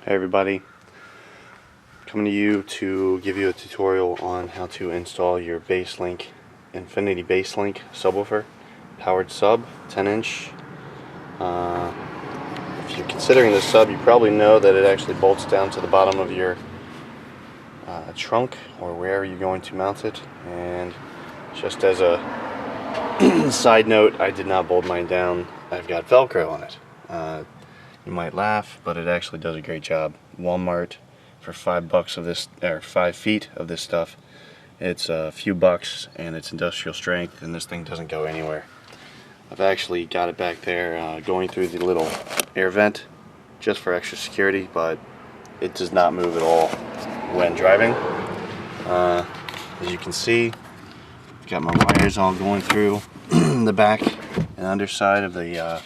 Hey everybody, coming to you to give you a tutorial on how to install your Basslink, Infinity Basslink subwoofer, powered sub, 10-inch. If you're considering this sub, you probably know that it actually bolts down to the bottom of your trunk or wherever you're going to mount it. And just as a side note, I did not bolt mine down. I've got Velcro on it. You might laugh, but it actually does a great job. Walmart for $5 of this, or 5 feet of this stuff. It's a few bucks, and it's industrial strength, and this thing doesn't go anywhere. I've actually got it back there going through the little air vent just for extra security, but it does not move at all when driving. As you can see, I've got my wires all going through the back and underside of the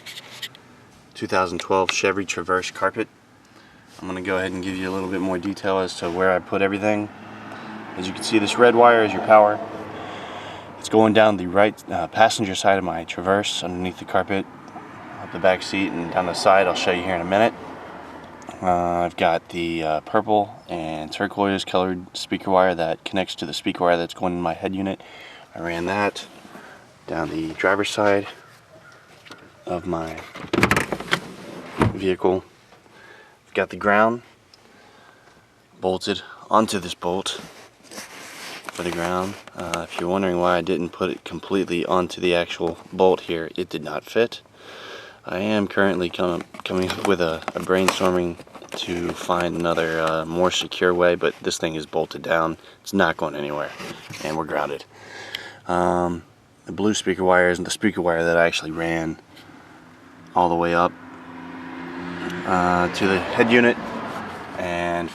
2012 Chevy Traverse carpet. I'm going to go ahead and give you a little bit more detail as to where I put everything. As you can see, this red wire is your power. It's going down the right passenger side of my Traverse, underneath the carpet, up the back seat, and down the side. I'll show you here in a minute. I've got the purple and turquoise colored speaker wire that connects to the speaker wire that's going in my head unit. I ran that down the driver's side of my vehicle. I've got the ground bolted onto this bolt for the ground. If you're wondering why I didn't put it completely onto the actual bolt here, it did not fit. I am currently coming up with a brainstorming to find another more secure way, but this thing is bolted down. It's not going anywhere, and we're grounded. The blue speaker wire isn't the speaker wire that I actually ran all the way up to the head unit, and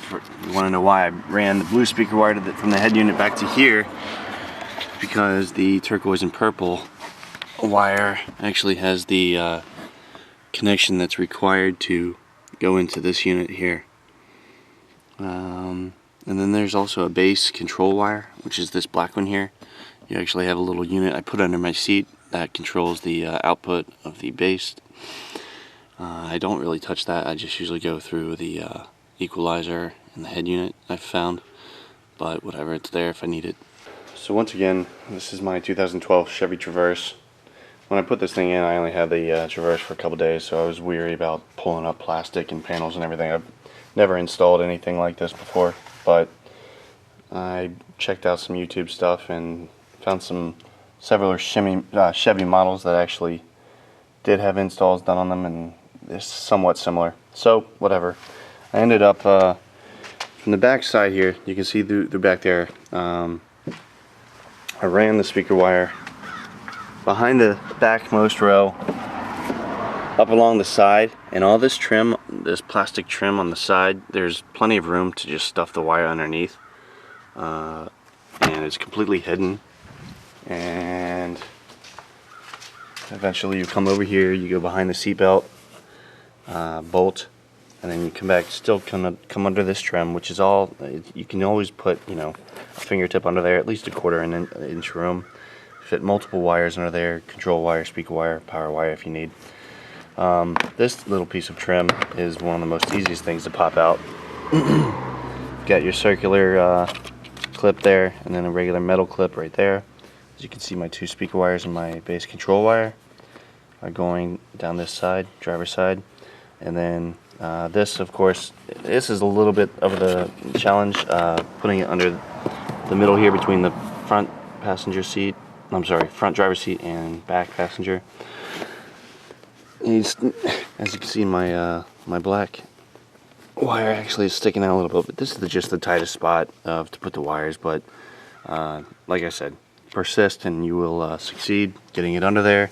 you want to know why I ran the blue speaker wire from the head unit back to here, because the turquoise and purple wire actually has the connection that's required to go into this unit here. And then there's also a base control wire, which is this black one here. You actually have a little unit I put under my seat that controls the output of the base. I don't really touch that. I just usually go through the equalizer in the head unit, I've found, but whatever, it's there if I need it. So once again, this is my 2012 Chevy Traverse. When I put this thing in, I only had the Traverse for a couple days, so I was weary about pulling up plastic and panels and everything. I've never installed anything like this before, but I checked out some YouTube stuff and found several Chevy models that actually did have installs done on them, and it's somewhat similar. So whatever. I ended up from the back side here. You can see through back there. I ran the speaker wire behind the backmost row, up along the side, and all this trim, this plastic trim on the side, there's plenty of room to just stuff the wire underneath, and it's completely hidden. And eventually you come over here, you go behind the seatbelt bolt, and then you come back, still come under this trim, which is all, you can always put, you know, a fingertip under there, at least a quarter inch room. Fit multiple wires under there, control wire, speaker wire, power wire if you need. This little piece of trim is one of the most easiest things to pop out. Got your circular clip there, and then a regular metal clip right there. As you can see, my 2 speaker wires and my base control wire are going down this side, driver's side. And then this, of course, this is a little bit of the challenge, putting it under the middle here between the front passenger seat, front driver's seat and back passenger. As you can see, my black wire actually is sticking out a little bit, but this is just the tightest spot to put the wires. But like I said, persist and you will succeed getting it under there.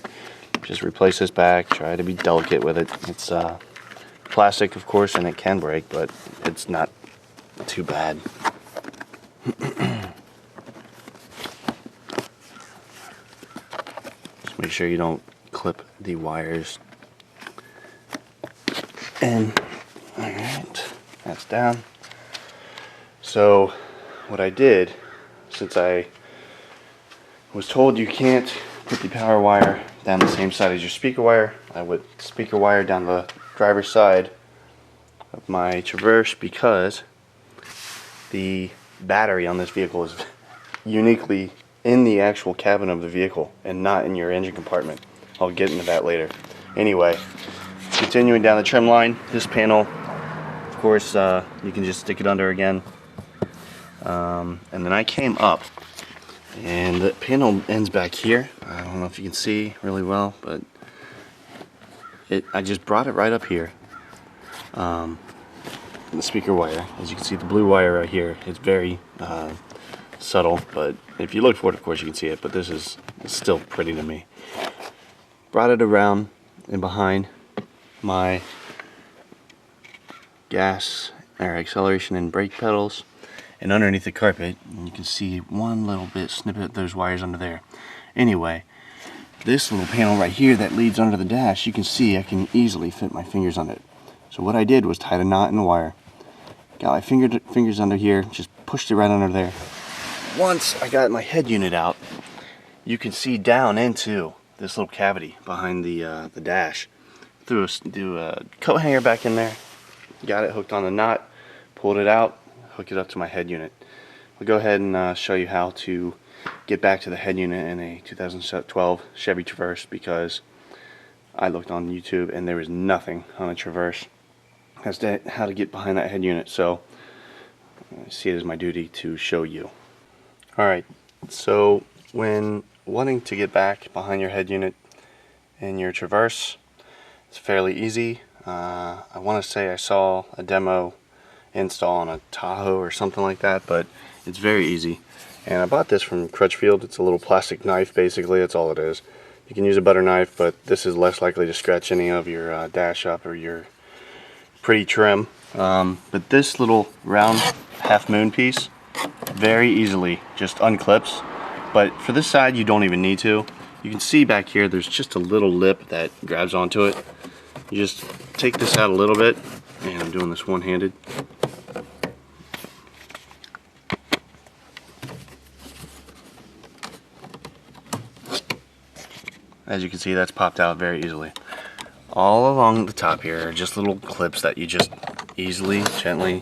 Just replace this back, try to be delicate with it. It's plastic, of course, and it can break, but it's not too bad. Just make sure you don't clip the wires. And alright, that's down. So what I did, since I was told you can't put the power wire down the same side as your speaker wire, I put speaker wire down the driver's side of my Traverse because the battery on this vehicle is uniquely in the actual cabin of the vehicle and not in your engine compartment. I'll get into that later. Anyway, continuing down the trim line, this panel, of course, you can just stick it under again. And then I came up, and the panel ends back here. I don't know if you can see really well, but I just brought it right up here. The speaker wire, as you can see, the blue wire right here, it's very subtle, but if you look for it, of course you can see it, but this is still pretty to me. Brought it around and behind my gas or acceleration and brake pedals and underneath the carpet, and you can see one little bit snippet of those wires under there. Anyway, this little panel right here that leads under the dash, you can see I can easily fit my fingers on it. So what I did was tied a knot in the wire, got my fingers under here, just pushed it right under there. Once I got my head unit out, you can see down into this little cavity behind the dash. Threw a coat hanger back in there, got it hooked on the knot, pulled it out, hooked it up to my head unit. I'll go ahead and show you how to get back to the head unit in a 2012 Chevy Traverse, because I looked on YouTube and there was nothing on a Traverse as to how to get behind that head unit, so I see it as my duty to show you. Alright, so when wanting to get back behind your head unit in your Traverse, it's fairly easy. I want to say I saw a demo install on a Tahoe or something like that, but it's very easy. And I bought this from Crutchfield. It's a little plastic knife, basically, that's all it is. You can use a butter knife, but this is less likely to scratch any of your dash up or your pretty trim. But this little round half moon piece very easily just unclips, but for this side you don't even need to. You can see back here there's just a little lip that grabs onto it. You just take this out a little bit, and I'm doing this one-handed. As you can see, that's popped out very easily. All along the top here are just little clips that you just easily, gently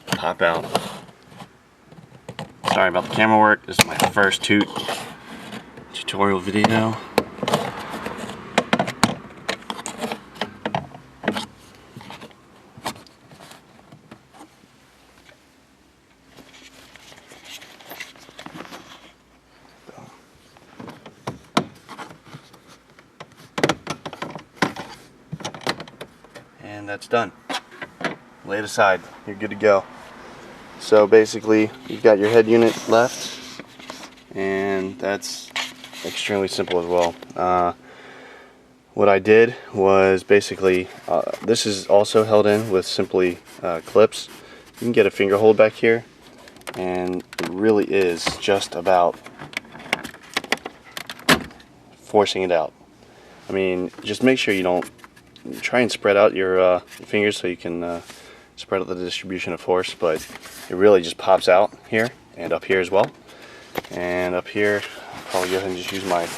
pop out. Sorry about the camera work. This is my first tutorial video. And that's done. Lay it aside. You're good to go. So basically, you've got your head unit left, and that's extremely simple as well. What I did was basically, this is also held in with simply clips. You can get a finger hold back here, and it really is just about forcing it out. I mean, just make sure you don't try and spread out your fingers so you can spread out the distribution of force, but it really just pops out here and up here as well. And up here, I'll probably go ahead and just use my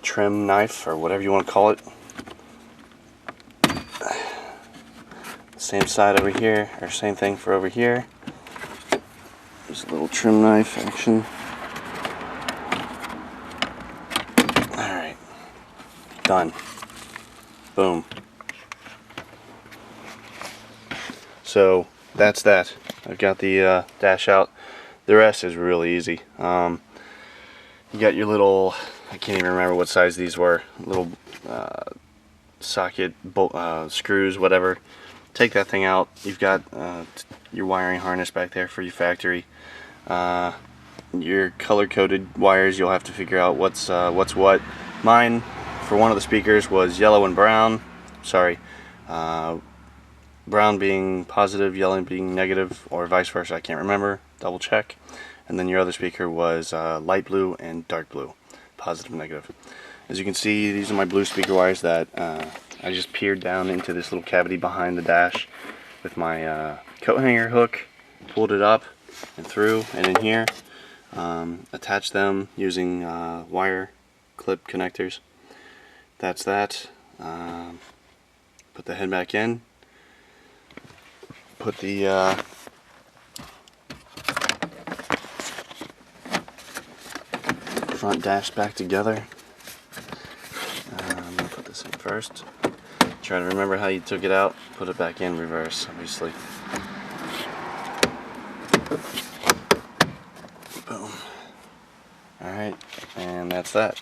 trim knife or whatever you want to call it. Same side over here, or same thing for over here. Just a little trim knife action. Alright, done. Boom. So that's that. I've got the dash out. The rest is really easy. You got your little, I can't even remember what size these were, little socket bolt, screws, whatever. Take that thing out. You've got your wiring harness back there for your factory. Your color-coded wires, you'll have to figure out what's what. Mine, for one of the speakers, was yellow and brown. Sorry. Brown being positive, yellow being negative, or vice versa, I can't remember, double check. And then your other speaker was light blue and dark blue, positive and negative. As you can see, these are my blue speaker wires that I just peered down into this little cavity behind the dash with my coat hanger hook, pulled it up and through and in here, attached them using wire clip connectors. That's that. Put the head back in. put the front dash back together. I'm going to put this in first. Try to remember how you took it out. Put it back in reverse, obviously. Boom. Alright, and that's that.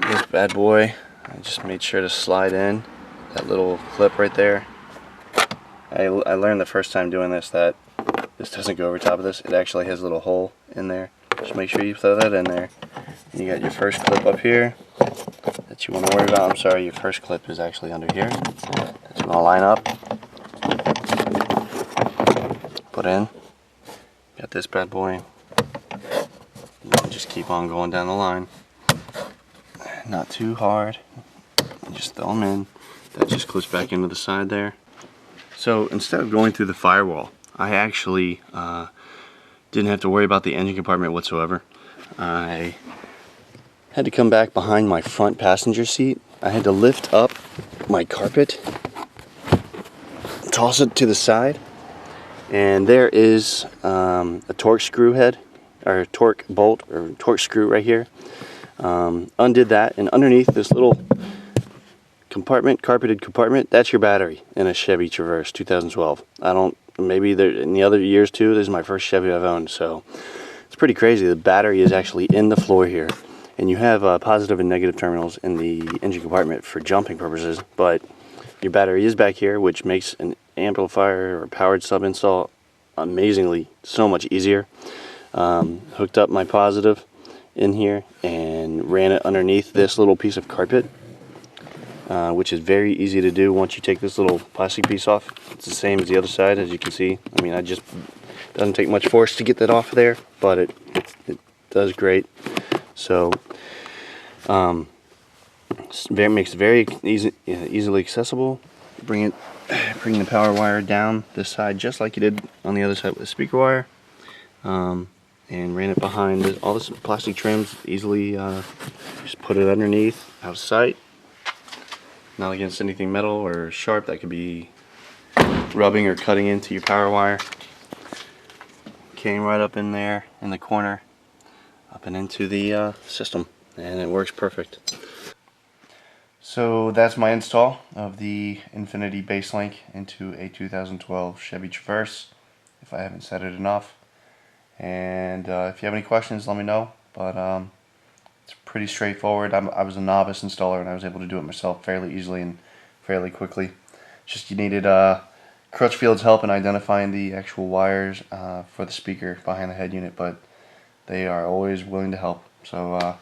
This bad boy, I just made sure to slide in that little clip right there. I learned the first time doing this that this doesn't go over top of this. It actually has a little hole in there. Just make sure you throw that in there. You got your first clip up here that you want to worry about. I'm sorry, your first clip is actually under here that you want to line up. Put in. Got this bad boy. And just keep on going down the line. Not too hard. And just throw them in. That just clips back into the side there. So instead of going through the firewall, I actually didn't have to worry about the engine compartment whatsoever. I had to come back behind my front passenger seat. I had to lift up my carpet, toss it to the side, and there is a torque screw head, or torque bolt, or torque screw right here. Undid that, and underneath this little compartment, carpeted compartment, that's your battery in a Chevy Traverse 2012. Maybe there in the other years too. This is my first Chevy I've owned, so it's pretty crazy. The battery is actually in the floor here, and you have positive and negative terminals in the engine compartment for jumping purposes, but your battery is back here, which makes an amplifier or powered sub install amazingly so much easier. Hooked up my positive in here and ran it underneath this little piece of carpet, which is very easy to do once you take this little plastic piece off. It's the same as the other side, as you can see. I mean, doesn't take much force to get that off there, but it does great. So makes it very easily accessible. Bring the power wire down this side just like you did on the other side with the speaker wire, and ran it behind all this plastic trims. Easily just put it underneath, out of sight, not against anything metal or sharp that could be rubbing or cutting into your power wire. Came right up in there in the corner, up and into the system, and it works perfect. So that's my install of the Infinity Basslink into a 2012 Chevy Traverse, if I haven't said it enough. And if you have any questions, let me know. But it's pretty straightforward. I was a novice installer, and I was able to do it myself fairly easily and fairly quickly. Just you needed Crutchfield's help in identifying the actual wires for the speaker behind the head unit, but they are always willing to help. So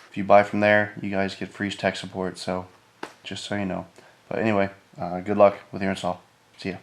if you buy from there, you guys get free tech support, so just so you know. But anyway, good luck with your install. See ya.